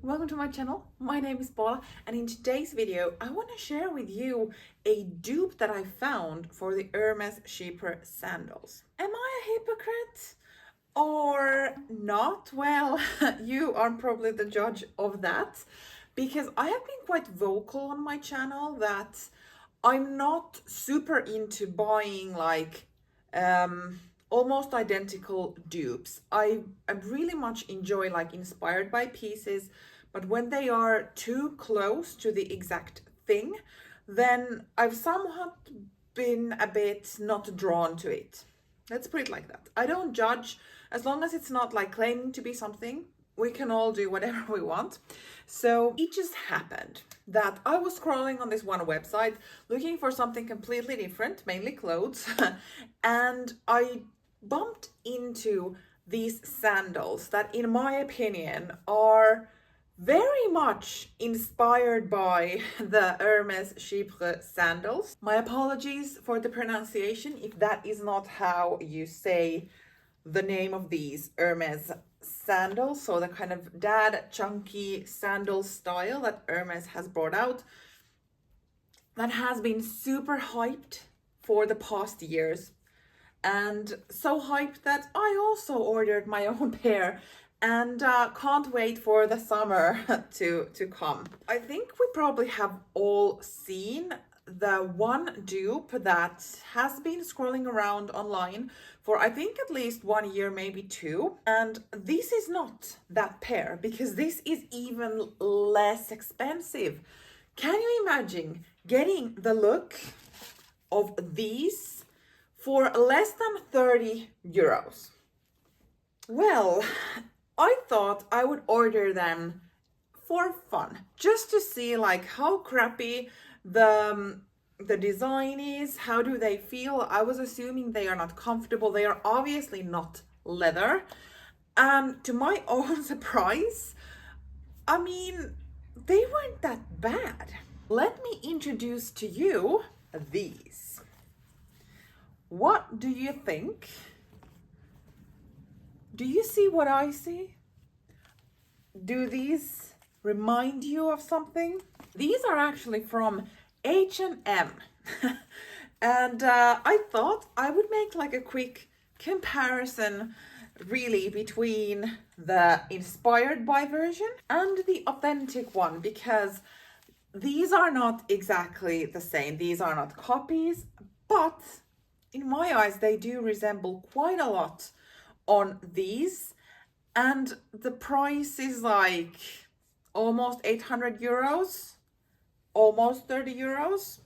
welcome to my channel. My name is Paula, and in today's video I want to share with you a dupe that I found for the Hermès Chypre sandals. Am I a hypocrite or not? Well, you are probably the judge of that, because I have been quite vocal on my channel that I'm not super into buying almost identical dupes. I really much enjoy inspired by pieces, but when they are too close to the exact thing, then I've somewhat been a bit not drawn to it. Let's put it like that. I don't judge as long as it's not claiming to be something. We can all do whatever we want. So it just happened that I was scrolling on this one website looking for something completely different, mainly clothes, and I bumped into these sandals that, in my opinion, are very much inspired by the Hermès Chypre sandals. My apologies for the pronunciation if that is not how you say the name of these Hermès sandals. So the kind of dad chunky sandal style that Hermès has brought out, that has been super hyped for the past years, and so hyped that I also ordered my own pair and can't wait for the summer to come. I think we probably have all seen the one dupe that has been scrolling around online for I think at least 1 year, maybe two. And this is not that pair, because this is even less expensive. Can you imagine getting the look of these for less than 30 euros? Well, I thought I would order them for fun, just to see how crappy the design is. How do they feel? I was assuming they are not comfortable. They are obviously not leather. And to my own surprise, I mean, they weren't that bad. Let me introduce to you these. What do you think? Do you see what I see? Do these remind you of something? These are actually from H&M. And I thought I would make a quick comparison really between the inspired by version and the authentic one, because these are not exactly the same. These are not copies, but in my eyes, they do resemble quite a lot on these. And the price is almost 800 euros, almost 30 euros.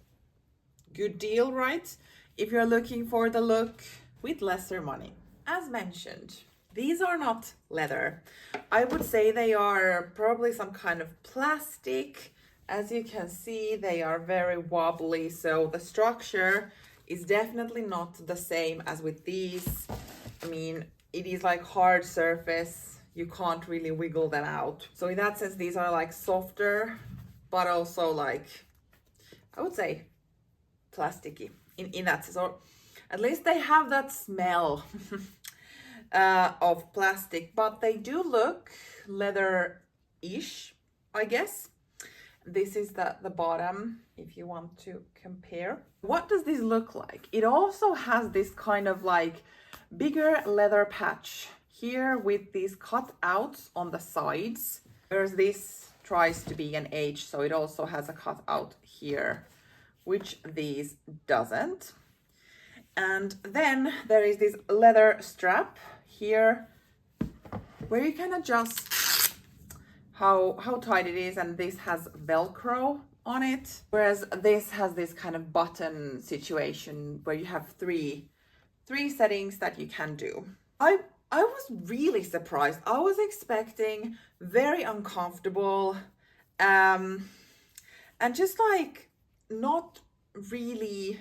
Good deal, right? If you're looking for the look with lesser money. As mentioned, these are not leather. I would say they are probably some kind of plastic. As you can see, they are very wobbly, so the structure is definitely not the same as with these. I mean, it is hard surface. You can't really wiggle them out. So in that sense, these are softer, but also I would say plasticky in that sense. Or at least they have that smell of plastic, but they do look leather-ish, I guess. This is the bottom, if you want to compare. What does this look like? It also has this kind of bigger leather patch here with these cutouts on the sides, whereas this tries to be an H, so it also has a cutout here, which these doesn't. And then there is this leather strap here where you can adjust how tight it is, and this has Velcro on it, whereas this has this kind of button situation where you have three settings that you can do. I was really surprised. I was expecting very uncomfortable and just not really,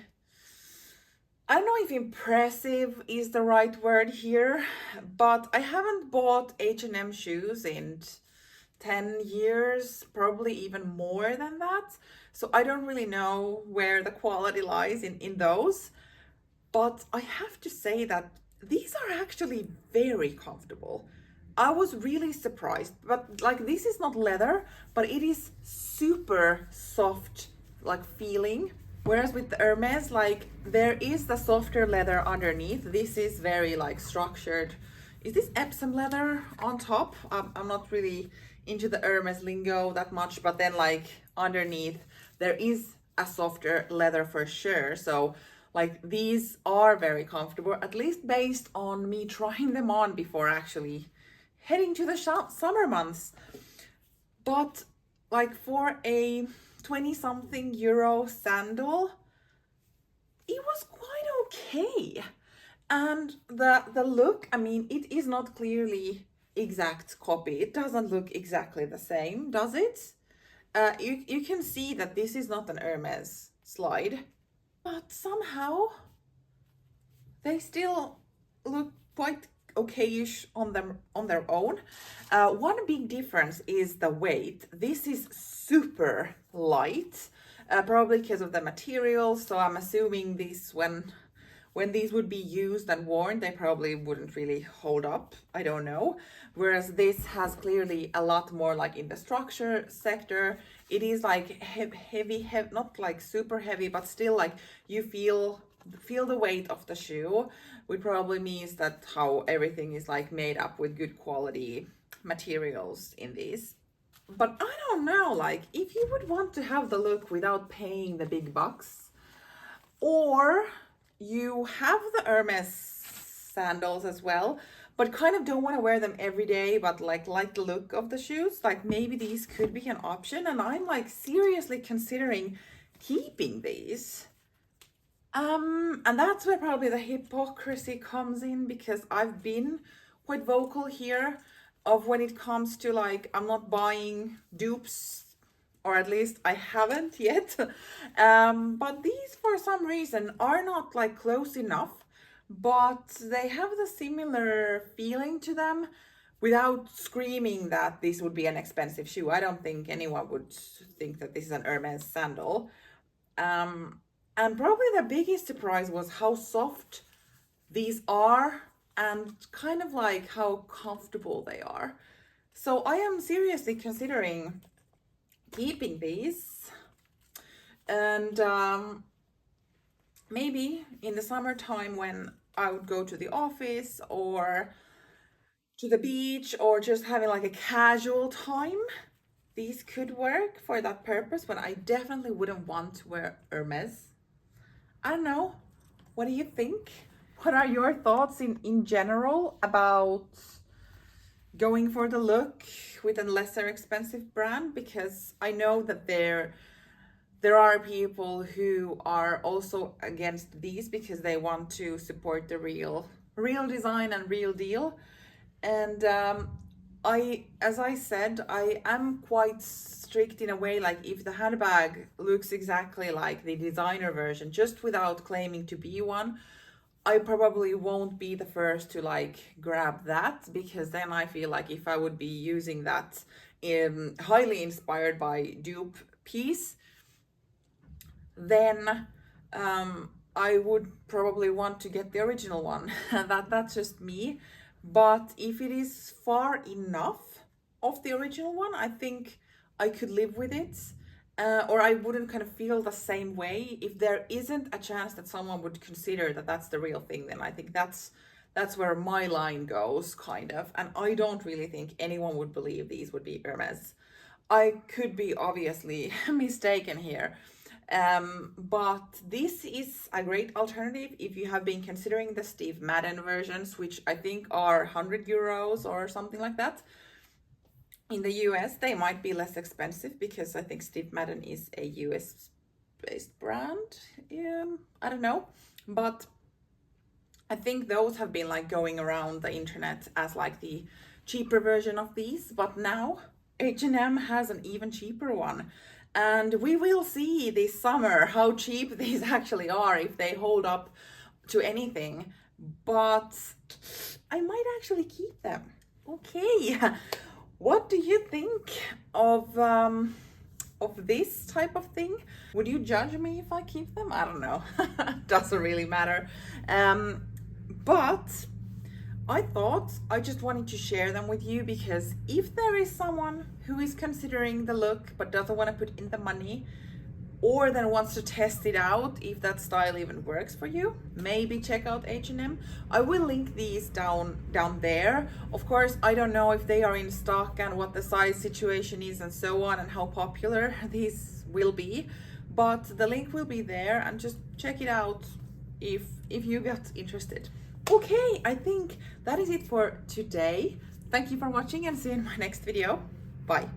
I don't know if impressive is the right word here, but I haven't bought H&M shoes in 10 years, probably even more than that. So I don't really know where the quality lies in those. But I have to say that these are actually very comfortable. I was really surprised. But like, this is not leather, but it is super soft, like feeling. Whereas with the Hermes, like there is the softer leather underneath. This is very like structured. Is this Epsom leather on top? I'm not really into the Hermes lingo that much, but then like underneath there is a softer leather for sure. So like these are very comfortable, at least based on me trying them on before actually heading to the summer months. But like for a 20 something euro sandal, it was quite okay. And the look, I mean, it is not clearly exact copy. It doesn't look exactly the same, does it? You can see that this is not an Hermes slide, but somehow they still look quite okayish on them on their own. One big difference is the weight. This is super light, probably because of the material. So I'm assuming this when these would be used and worn, they probably wouldn't really hold up. I don't know. Whereas this has clearly a lot more like in the structure sector. It is like heavy, not like super heavy, but still like you feel the weight of the shoe, which probably means that how everything is like made up with good quality materials in these. But I don't know, like if you would want to have the look without paying the big bucks, or you have the Hermes sandals as well, but kind of don't want to wear them every day, but like the look of the shoes, like maybe these could be an option. And I'm like seriously considering keeping these. And that's where probably the hypocrisy comes in, because I've been quite vocal here of when it comes to like, I'm not buying dupes, or at least I haven't yet. But these for some reason are not like close enough, but they have the similar feeling to them without screaming that this would be an expensive shoe. I don't think anyone would think that this is an Hermes sandal. And probably the biggest surprise was how soft these are and kind of like how comfortable they are. So I am seriously considering keeping these. And maybe in the summertime when I would go to the office or to the beach or just having like a casual time, these could work for that purpose, but I definitely wouldn't want to wear Hermes. I don't know. What do you think? What are your thoughts in general about going for the look with a lesser expensive brand? Because I know that there are people who are also against these because they want to support the real design and real deal. And as I said, I am quite strict in a way, like if the handbag looks exactly like the designer version, just without claiming to be one, I probably won't be the first to like grab that, because then I feel like if I would be using that highly inspired by dupe piece, then I would probably want to get the original one. That's just me. But if it is far enough of the original one, I think I could live with it. Or I wouldn't kind of feel the same way. If there isn't a chance that someone would consider that that's the real thing, then I think that's where my line goes, kind of. And I don't really think anyone would believe these would be Hermes. I could be obviously mistaken here. But this is a great alternative if you have been considering the Steve Madden versions, which I think are 100 euros or something like that. In the US, they might be less expensive because I think Steve Madden is a US based brand. I don't know. But I think those have been like going around the internet as like the cheaper version of these. But now H&M has an even cheaper one. And we will see this summer how cheap these actually are, if they hold up to anything. But I might actually keep them. Okay. What do you think of this type of thing? Would you judge me if I keep them? I don't know. Doesn't really matter. But I thought I just wanted to share them with you because if there is someone who is considering the look but doesn't want to put in the money, or then wants to test it out if that style even works for you, maybe check out H&M. I will link these down there. Of course, I don't know if they are in stock and what the size situation is and so on, and how popular these will be, but the link will be there, and just check it out if you got interested. Okay, I think that is it for today. Thank you for watching, and see you in my next video. Bye.